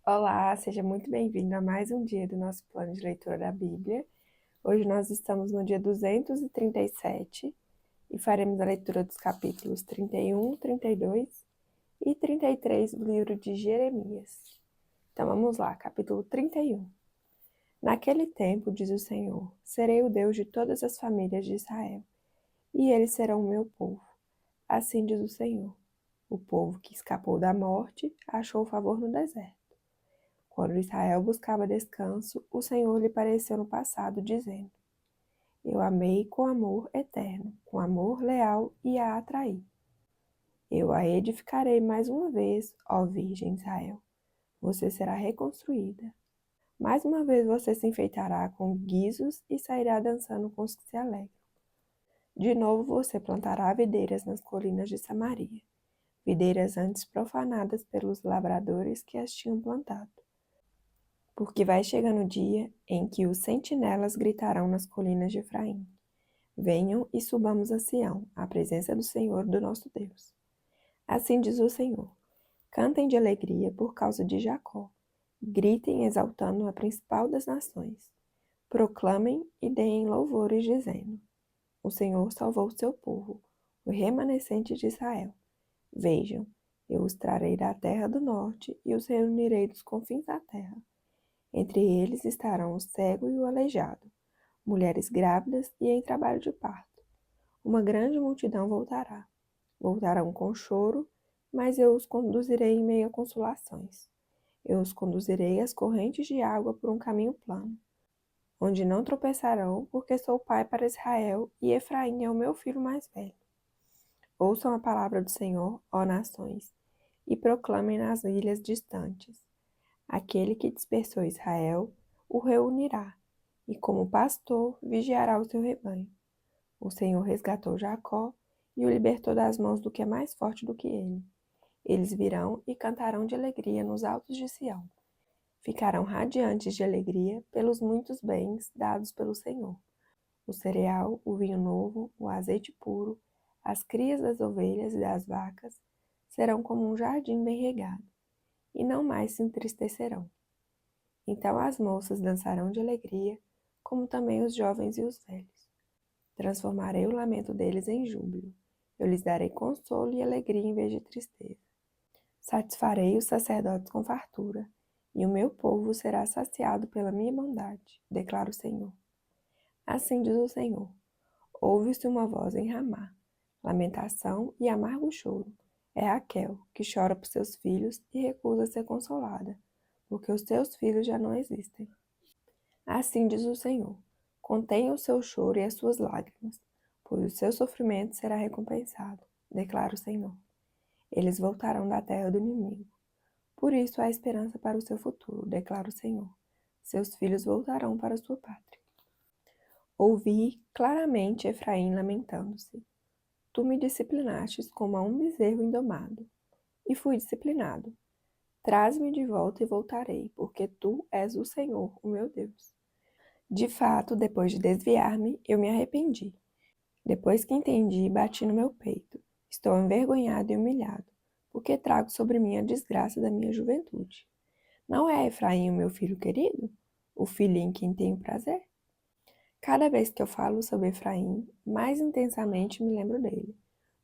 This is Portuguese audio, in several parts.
Olá, seja muito bem-vindo a mais um dia do nosso plano de leitura da Bíblia. Hoje nós estamos no dia 237 e faremos a leitura dos capítulos 31, 32 e 33 do livro de Jeremias. Então vamos lá, capítulo 31. Naquele tempo, diz o Senhor, serei o Deus de todas as famílias de Israel, e eles serão o meu povo. Assim diz o Senhor, o povo que escapou da morte achou favor no deserto. Quando Israel buscava descanso, o Senhor lhe pareceu no passado, dizendo: Eu amei com amor eterno, com amor leal e a atraí. Eu a edificarei mais uma vez, ó Virgem Israel. Você será reconstruída. Mais uma vez você se enfeitará com guizos e sairá dançando com os que se alegram. De novo você plantará videiras nas colinas de Samaria, videiras antes profanadas pelos lavradores que as tinham plantado. Porque vai chegando o dia em que os sentinelas gritarão nas colinas de Efraim: Venham e subamos a Sião, à presença do Senhor, do nosso Deus. Assim diz o Senhor: Cantem de alegria por causa de Jacó. Gritem exaltando a principal das nações. Proclamem e deem louvores, dizendo: O Senhor salvou o seu povo, o remanescente de Israel. Vejam, eu os trarei da terra do norte e os reunirei dos confins da terra. Entre eles estarão o cego e o aleijado, mulheres grávidas e em trabalho de parto. Uma grande multidão voltará. Voltarão com choro, mas eu os conduzirei em meio a consolações. Eu os conduzirei às correntes de água por um caminho plano, onde não tropeçarão, porque sou pai para Israel e Efraim é o meu filho mais velho. Ouçam a palavra do Senhor, ó nações, e proclamem nas ilhas distantes. Aquele que dispersou Israel o reunirá, e como pastor vigiará o seu rebanho. O Senhor resgatou Jacó e o libertou das mãos do que é mais forte do que ele. Eles virão e cantarão de alegria nos altos de Sião. Ficarão radiantes de alegria pelos muitos bens dados pelo Senhor. O cereal, o vinho novo, o azeite puro, as crias das ovelhas e das vacas serão como um jardim bem regado, e não mais se entristecerão. Então as moças dançarão de alegria, como também os jovens e os velhos. Transformarei o lamento deles em júbilo. Eu lhes darei consolo e alegria em vez de tristeza. Satisfarei os sacerdotes com fartura, e o meu povo será saciado pela minha bondade, declara o Senhor. Assim diz o Senhor: ouve-se uma voz em Ramá, lamentação e amargo choro. É Raquel, que chora por seus filhos e recusa ser consolada, porque os seus filhos já não existem. Assim diz o Senhor: contenha o seu choro e as suas lágrimas, pois o seu sofrimento será recompensado, declara o Senhor. Eles voltarão da terra do inimigo. Por isso há esperança para o seu futuro, declara o Senhor. Seus filhos voltarão para sua pátria. Ouvi claramente Efraim lamentando-se. Tu me disciplinastes como a um bezerro indomado, e fui disciplinado. Traz-me de volta e voltarei, porque tu és o Senhor, o meu Deus. De fato, depois de desviar-me, eu me arrependi. Depois que entendi, bati no meu peito. Estou envergonhado e humilhado, porque trago sobre mim a desgraça da minha juventude. Não é Efraim o meu filho querido? O filho em quem tenho prazer? Cada vez que eu falo sobre Efraim, mais intensamente me lembro dele.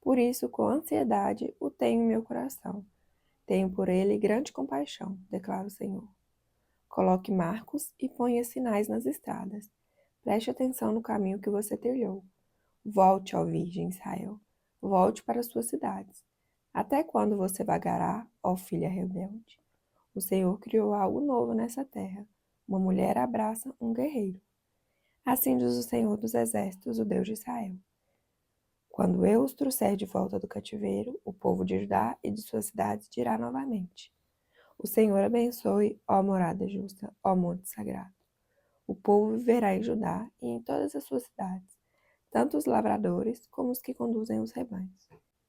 Por isso, com ansiedade, o tenho em meu coração. Tenho por ele grande compaixão, declara o Senhor. Coloque marcos e ponha sinais nas estradas. Preste atenção no caminho que você trilhou. Volte, ó Virgem Israel. Volte para suas cidades. Até quando você vagará, ó filha rebelde? O Senhor criou algo novo nessa terra. Uma mulher abraça um guerreiro. Assim diz o Senhor dos Exércitos, o Deus de Israel. Quando eu os trouxer de volta do cativeiro, o povo de Judá e de suas cidades dirá novamente: O Senhor abençoe, ó morada justa, ó monte sagrado. O povo viverá em Judá e em todas as suas cidades, tanto os lavradores como os que conduzem os rebanhos.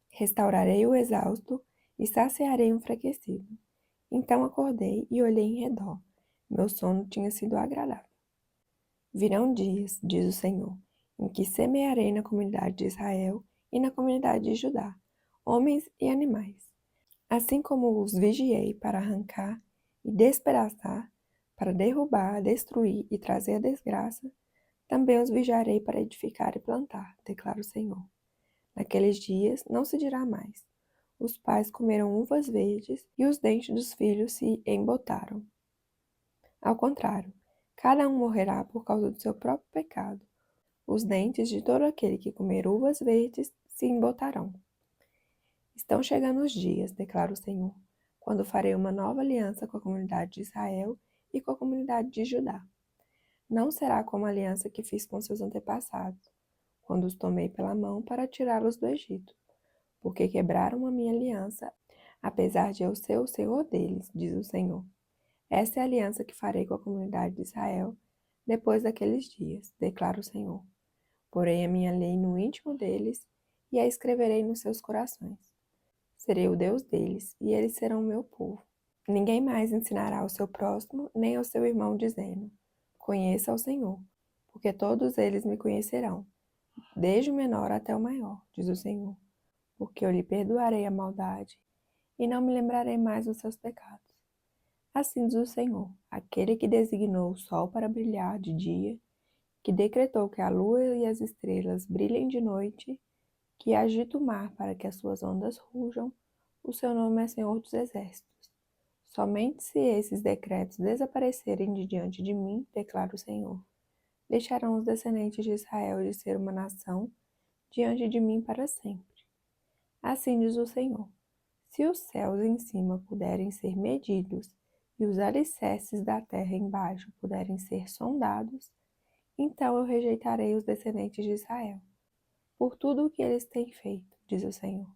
Restaurarei o exausto e saciarei o enfraquecido. Então acordei e olhei em redor. Meu sono tinha sido agradável. Virão dias, diz o Senhor, em que semearei na comunidade de Israel e na comunidade de Judá, homens e animais. Assim como os vigiei para arrancar e despedaçar, para derrubar, destruir e trazer a desgraça, também os vigiarei para edificar e plantar, declara o Senhor. Naqueles dias não se dirá mais: os pais comeram uvas verdes e os dentes dos filhos se embotaram. Ao contrário, cada um morrerá por causa do seu próprio pecado. Os dentes de todo aquele que comer uvas verdes se embotarão. Estão chegando os dias, declara o Senhor, quando farei uma nova aliança com a comunidade de Israel e com a comunidade de Judá. Não será como a aliança que fiz com seus antepassados, quando os tomei pela mão para tirá-los do Egito, porque quebraram a minha aliança, apesar de eu ser o Senhor deles, diz o Senhor. Essa é a aliança que farei com a comunidade de Israel depois daqueles dias, declara o Senhor. Porei a minha lei no íntimo deles e a escreverei nos seus corações. Serei o Deus deles e eles serão o meu povo. Ninguém mais ensinará ao seu próximo nem ao seu irmão, dizendo: Conheça o Senhor, porque todos eles me conhecerão, desde o menor até o maior, diz o Senhor, porque eu lhe perdoarei a maldade e não me lembrarei mais dos seus pecados. Assim diz o Senhor, aquele que designou o sol para brilhar de dia, que decretou que a lua e as estrelas brilhem de noite, que agita o mar para que as suas ondas rujam, o seu nome é Senhor dos Exércitos. Somente se esses decretos desaparecerem de diante de mim, declara o Senhor, deixarão os descendentes de Israel de ser uma nação diante de mim para sempre. Assim diz o Senhor, se os céus em cima puderem ser medidos e os alicerces da terra embaixo puderem ser sondados, então eu rejeitarei os descendentes de Israel, por tudo o que eles têm feito, diz o Senhor.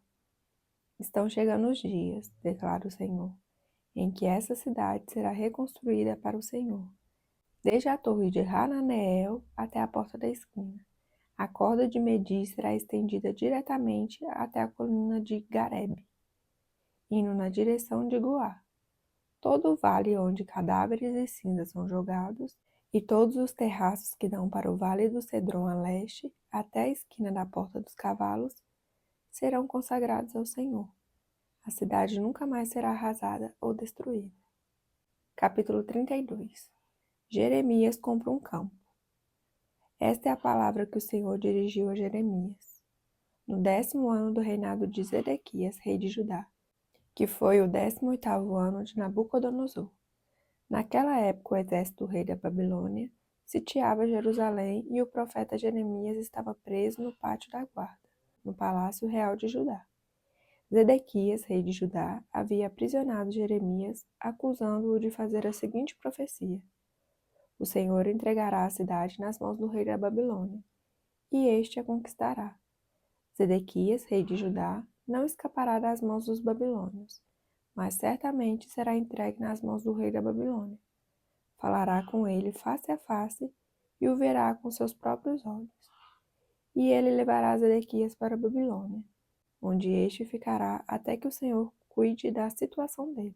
Estão chegando os dias, declara o Senhor, em que essa cidade será reconstruída para o Senhor, desde a torre de Hananeel até a porta da esquina. A corda de medir será estendida diretamente até a colina de Garebe, indo na direção de Goá. Todo o vale onde cadáveres e cinzas são jogados, e todos os terraços que dão para o vale do Cedron a leste, até a esquina da Porta dos Cavalos, serão consagrados ao Senhor. A cidade nunca mais será arrasada ou destruída. Capítulo 32. Jeremias compra um campo. Esta é a palavra que o Senhor dirigiu a Jeremias, no 10º ano do reinado de Zedequias, rei de Judá, que foi o 18º ano de Nabucodonosor. Naquela época, o exército do rei da Babilônia sitiava Jerusalém e o profeta Jeremias estava preso no pátio da guarda, no palácio real de Judá. Zedequias, rei de Judá, havia aprisionado Jeremias, acusando-o de fazer a seguinte profecia: O Senhor entregará a cidade nas mãos do rei da Babilônia, e este a conquistará. Zedequias, rei de Judá, não escapará das mãos dos babilônios, mas certamente será entregue nas mãos do rei da Babilônia. Falará com ele face a face e o verá com seus próprios olhos. E ele levará Zedequias para a Babilônia, onde este ficará até que o Senhor cuide da situação dele.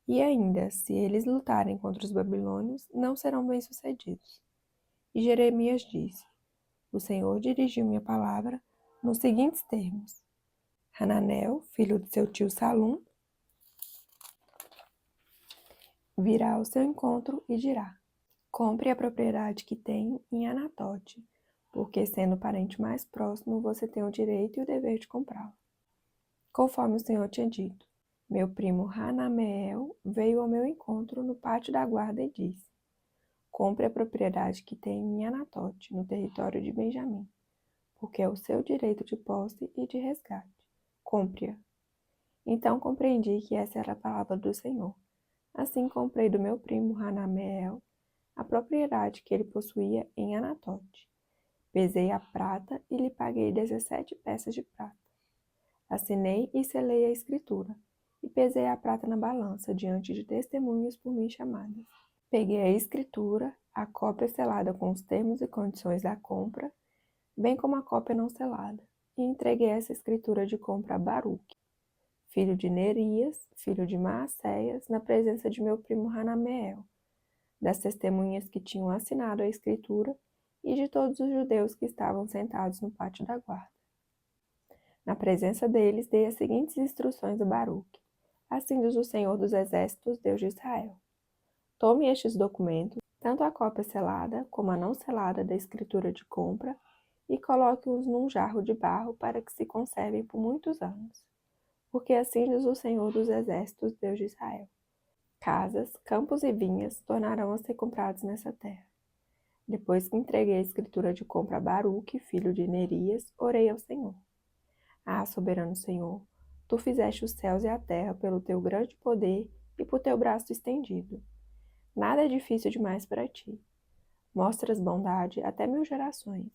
E ainda, se eles lutarem contra os babilônios, não serão bem-sucedidos. E Jeremias disse: O Senhor dirigiu minha palavra nos seguintes termos: Hananel, filho de seu tio Salum, virá ao seu encontro e dirá: Compre a propriedade que tem em Anatote, porque sendo o parente mais próximo, você tem o direito e o dever de comprá-la. Conforme o Senhor tinha dito, meu primo Hanameel veio ao meu encontro no pátio da guarda e disse: Compre a propriedade que tem em Anatote, no território de Benjamim, porque é o seu direito de posse e de resgate. Compre-a. Então compreendi que essa era a palavra do Senhor. Assim comprei do meu primo Hanameel a propriedade que ele possuía em Anatote. Pesei a prata e lhe paguei 17 peças de prata. Assinei e selei a escritura, e pesei a prata na balança diante de testemunhas por mim chamadas. Peguei a escritura, a cópia selada com os termos e condições da compra, bem como a cópia não selada, e entreguei essa escritura de compra a Baruque, filho de Nerias, filho de Maacéias, na presença de meu primo Hanameel, das testemunhas que tinham assinado a escritura e de todos os judeus que estavam sentados no pátio da guarda. Na presença deles, dei as seguintes instruções a Baruque: Assim diz o Senhor dos Exércitos, Deus de Israel. Tome estes documentos, tanto a cópia selada como a não selada da escritura de compra, e coloque-os num jarro de barro para que se conservem por muitos anos. Porque assim diz o Senhor dos Exércitos, Deus de Israel. Casas, campos e vinhas tornarão a ser comprados nessa terra. Depois que entreguei a escritura de compra a Baruque, filho de Nerias, orei ao Senhor. Ah, soberano Senhor, tu fizeste os céus e a terra pelo teu grande poder e por teu braço estendido. Nada é difícil demais para ti. Mostras bondade até 1000 gerações,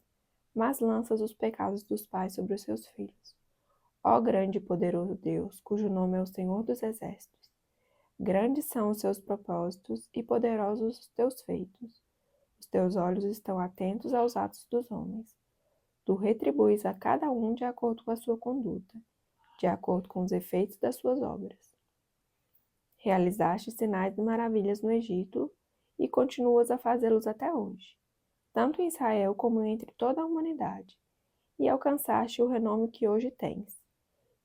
mas lanças os pecados dos pais sobre os seus filhos. Ó grande e poderoso Deus, cujo nome é o Senhor dos Exércitos. Grandes são os seus propósitos e poderosos os teus feitos. Os teus olhos estão atentos aos atos dos homens. Tu retribuis a cada um de acordo com a sua conduta, de acordo com os efeitos das suas obras. Realizaste sinais e maravilhas no Egito e continuas a fazê-los até hoje, tanto em Israel como entre toda a humanidade, e alcançaste o renome que hoje tens.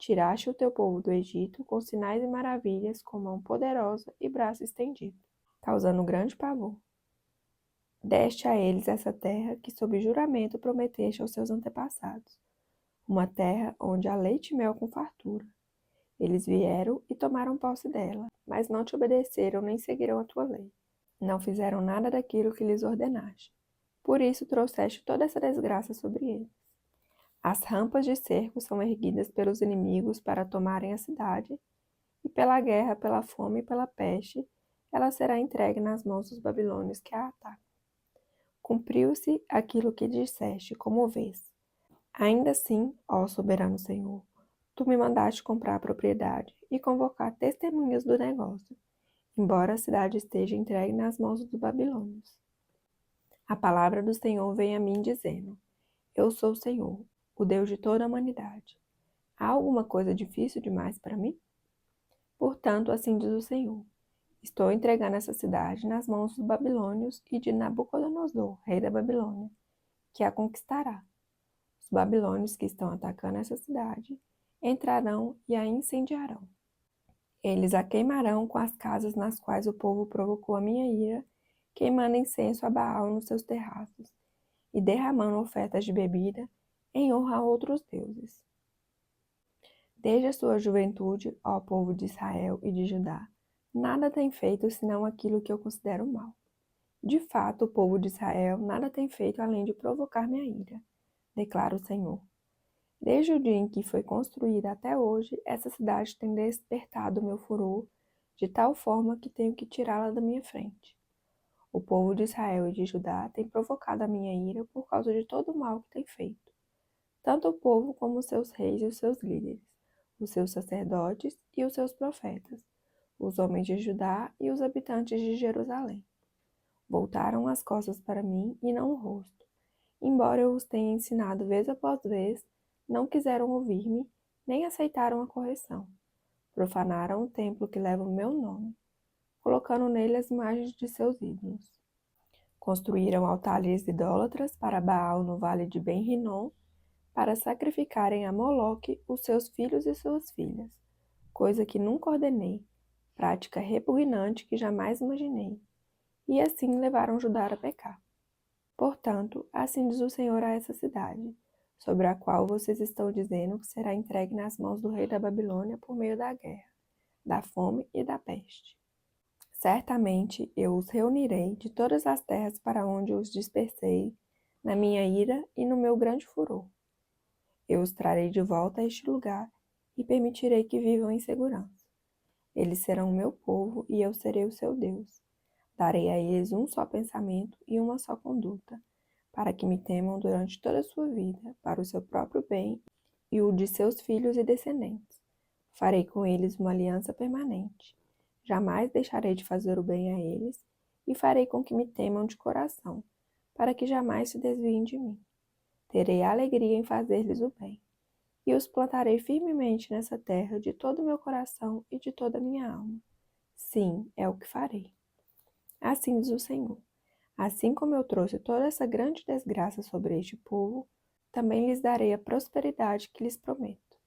Tiraste o teu povo do Egito com sinais e maravilhas, com mão poderosa e braço estendido, causando grande pavor. Deste a eles essa terra que sob juramento prometeste aos seus antepassados, uma terra onde há leite e mel com fartura. Eles vieram e tomaram posse dela, mas não te obedeceram nem seguiram a tua lei. Não fizeram nada daquilo que lhes ordenaste. Por isso trouxeste toda essa desgraça sobre eles. As rampas de cerco são erguidas pelos inimigos para tomarem a cidade, e pela guerra, pela fome e pela peste, ela será entregue nas mãos dos babilônios que a atacam. Cumpriu-se aquilo que disseste, como vês. Ainda assim, ó soberano Senhor, tu me mandaste comprar a propriedade e convocar testemunhas do negócio, embora a cidade esteja entregue nas mãos dos babilônios. A palavra do Senhor vem a mim dizendo: Eu sou o Senhor, o Deus de toda a humanidade. Há alguma coisa difícil demais para mim? Portanto, assim diz o Senhor: Estou entregando essa cidade nas mãos dos babilônios e de Nabucodonosor, rei da Babilônia, que a conquistará. Os babilônios que estão atacando essa cidade entrarão e a incendiarão. Eles a queimarão com as casas nas quais o povo provocou a minha ira, queimando incenso a Baal nos seus terraços e derramando ofertas de bebida em honra a outros deuses. Desde a sua juventude, ó povo de Israel e de Judá, nada tem feito senão aquilo que eu considero mal. De fato, o povo de Israel nada tem feito além de provocar minha ira, declara o Senhor. Desde o dia em que foi construída até hoje, essa cidade tem despertado meu furor, de tal forma que tenho que tirá-la da minha frente. O povo de Israel e de Judá tem provocado a minha ira por causa de todo o mal que tem feito. Tanto o povo como os seus reis e os seus líderes, os seus sacerdotes e os seus profetas, os homens de Judá e os habitantes de Jerusalém. Voltaram as costas para mim e não o rosto. Embora eu os tenha ensinado vez após vez, não quiseram ouvir-me, nem aceitaram a correção. Profanaram o templo que leva o meu nome, colocando nele as imagens de seus ídolos. Construíram altares idólatras para Baal no vale de Ben-Rinom, para sacrificarem a Moloque os seus filhos e suas filhas, coisa que nunca ordenei, prática repugnante que jamais imaginei, e assim levaram Judá a pecar. Portanto, assim diz o Senhor a essa cidade, sobre a qual vocês estão dizendo que será entregue nas mãos do rei da Babilônia por meio da guerra, da fome e da peste. Certamente eu os reunirei de todas as terras para onde os dispersei, na minha ira e no meu grande furor. Eu os trarei de volta a este lugar e permitirei que vivam em segurança. Eles serão o meu povo e eu serei o seu Deus. Darei a eles um só pensamento e uma só conduta, para que me temam durante toda a sua vida, para o seu próprio bem e o de seus filhos e descendentes. Farei com eles uma aliança permanente. Jamais deixarei de fazer o bem a eles e farei com que me temam de coração, para que jamais se desviem de mim. Terei alegria em fazer-lhes o bem, e os plantarei firmemente nessa terra de todo o meu coração e de toda a minha alma. Sim, é o que farei. Assim diz o Senhor. Assim como eu trouxe toda essa grande desgraça sobre este povo, também lhes darei a prosperidade que lhes prometo.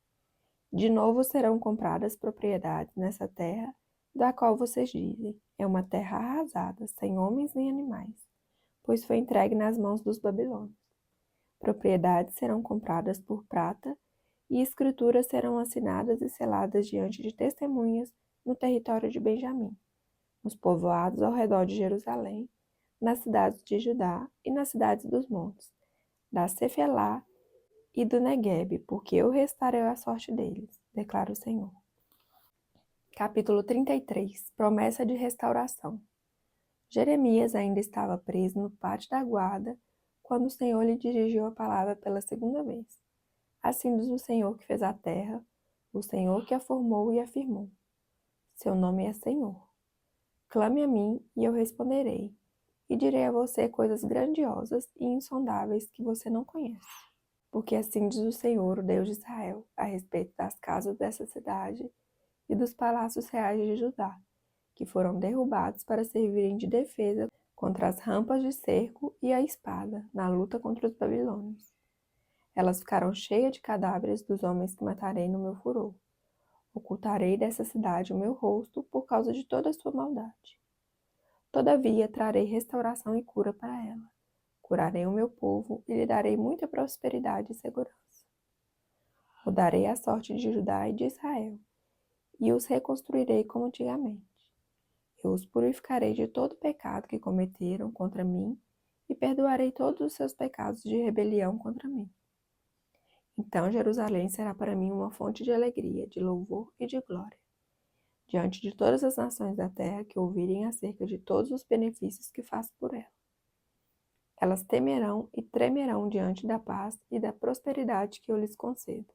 De novo serão compradas propriedades nessa terra, da qual vocês dizem, é uma terra arrasada, sem homens nem animais, pois foi entregue nas mãos dos babilônios. Propriedades serão compradas por prata, e escrituras serão assinadas e seladas diante de testemunhas no território de Benjamim, nos povoados ao redor de Jerusalém, nas cidades de Judá e nas cidades dos montes, da Cefelá e do Neguebe, porque eu restarei a sorte deles, declara o Senhor. Capítulo 33. Promessa de restauração. Jeremias ainda estava preso no pátio da guarda, quando o Senhor lhe dirigiu a palavra pela segunda vez. Assim diz o Senhor que fez a terra, o Senhor que a formou e afirmou. Seu nome é Senhor. Clame a mim e eu responderei, e direi a você coisas grandiosas e insondáveis que você não conhece. Porque assim diz o Senhor, o Deus de Israel, a respeito das casas dessa cidade e dos palácios reais de Judá, que foram derrubados para servirem de defesa contra as rampas de cerco e a espada, na luta contra os babilônios. Elas ficaram cheias de cadáveres dos homens que matarei no meu furor. Ocultarei dessa cidade o meu rosto por causa de toda a sua maldade. Todavia trarei restauração e cura para ela. Curarei o meu povo e lhe darei muita prosperidade e segurança. Mudarei a sorte de Judá e de Israel, e os reconstruirei como antigamente. Eu os purificarei de todo o pecado que cometeram contra mim e perdoarei todos os seus pecados de rebelião contra mim. Então Jerusalém será para mim uma fonte de alegria, de louvor e de glória, diante de todas as nações da terra que ouvirem acerca de todos os benefícios que faço por ela. Elas temerão e tremerão diante da paz e da prosperidade que eu lhes concedo.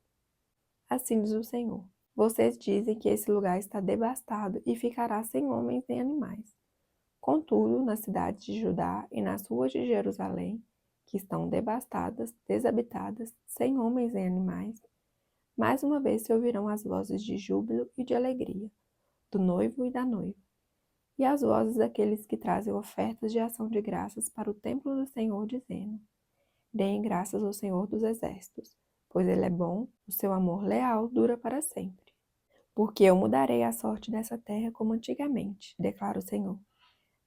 Assim diz o Senhor. Vocês dizem que esse lugar está devastado e ficará sem homens nem animais. Contudo, nas cidades de Judá e nas ruas de Jerusalém, que estão devastadas, desabitadas, sem homens nem animais, mais uma vez se ouvirão as vozes de júbilo e de alegria, do noivo e da noiva, e as vozes daqueles que trazem ofertas de ação de graças para o templo do Senhor, dizendo: Deem graças ao Senhor dos Exércitos, pois Ele é bom, o seu amor leal dura para sempre. Porque eu mudarei a sorte dessa terra como antigamente, declara o Senhor.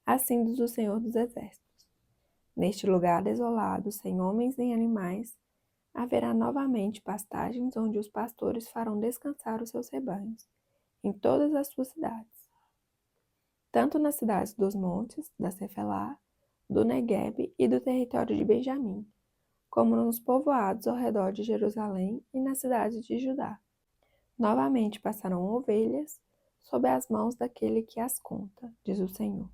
Assim diz o Senhor dos Exércitos. Neste lugar desolado, sem homens nem animais, haverá novamente pastagens onde os pastores farão descansar os seus rebanhos, em todas as suas cidades. Tanto nas cidades dos montes, da Cefelá, do Neguebe e do território de Benjamim, como nos povoados ao redor de Jerusalém e nas cidades de Judá. Novamente passarão ovelhas sob as mãos daquele que as conta, diz o Senhor.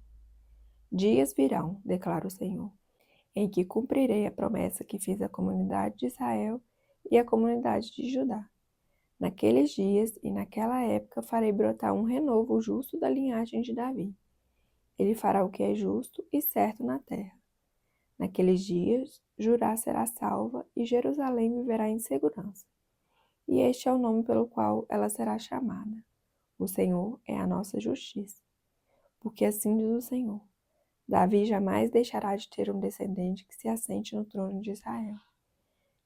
Dias virão, declara o Senhor, em que cumprirei a promessa que fiz à comunidade de Israel e à comunidade de Judá. Naqueles dias e naquela época farei brotar um renovo justo da linhagem de Davi. Ele fará o que é justo e certo na terra. Naqueles dias, Judá será salva e Jerusalém viverá em segurança. E este é o nome pelo qual ela será chamada. O Senhor é a nossa justiça. Porque assim diz o Senhor: Davi jamais deixará de ter um descendente que se assente no trono de Israel.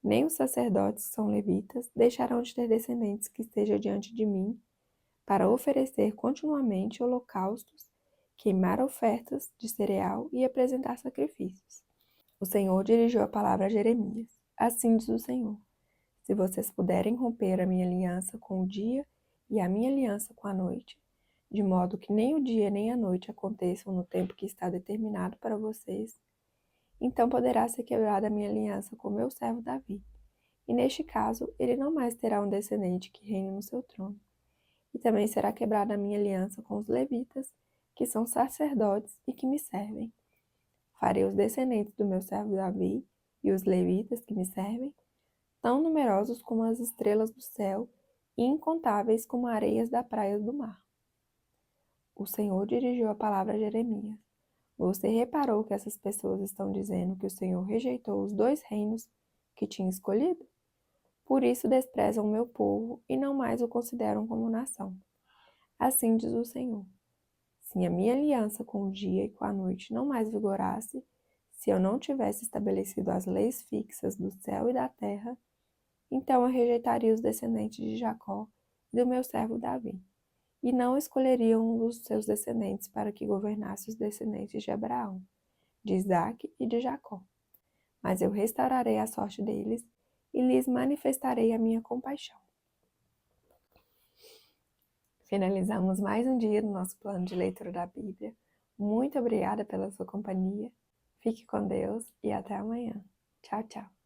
Nem os sacerdotes que são levitas deixarão de ter descendentes que estejam diante de mim para oferecer continuamente holocaustos, queimar ofertas de cereal e apresentar sacrifícios. O Senhor dirigiu a palavra a Jeremias. Assim diz o Senhor: Se vocês puderem romper a minha aliança com o dia e a minha aliança com a noite, de modo que nem o dia nem a noite aconteçam no tempo que está determinado para vocês, então poderá ser quebrada a minha aliança com meu servo Davi. E neste caso, ele não mais terá um descendente que reine no seu trono. E também será quebrada a minha aliança com os levitas, que são sacerdotes e que me servem. Farei os descendentes do meu servo Davi e os levitas que me servem tão numerosos como as estrelas do céu e incontáveis como areias da praia do mar. O Senhor dirigiu a palavra a Jeremias. Você reparou que essas pessoas estão dizendo que o Senhor rejeitou os 2 reinos que tinha escolhido? Por isso desprezam o meu povo e não mais o consideram como nação. Assim diz o Senhor: se a minha aliança com o dia e com a noite não mais vigorasse, se eu não tivesse estabelecido as leis fixas do céu e da terra, então eu rejeitaria os descendentes de Jacó do meu servo Davi. E não escolheria um dos seus descendentes para que governasse os descendentes de Abraão, de Isaque e de Jacó. Mas eu restaurarei a sorte deles e lhes manifestarei a minha compaixão. Finalizamos mais um dia no nosso plano de leitura da Bíblia. Muito obrigada pela sua companhia. Fique com Deus e até amanhã. Tchau, tchau.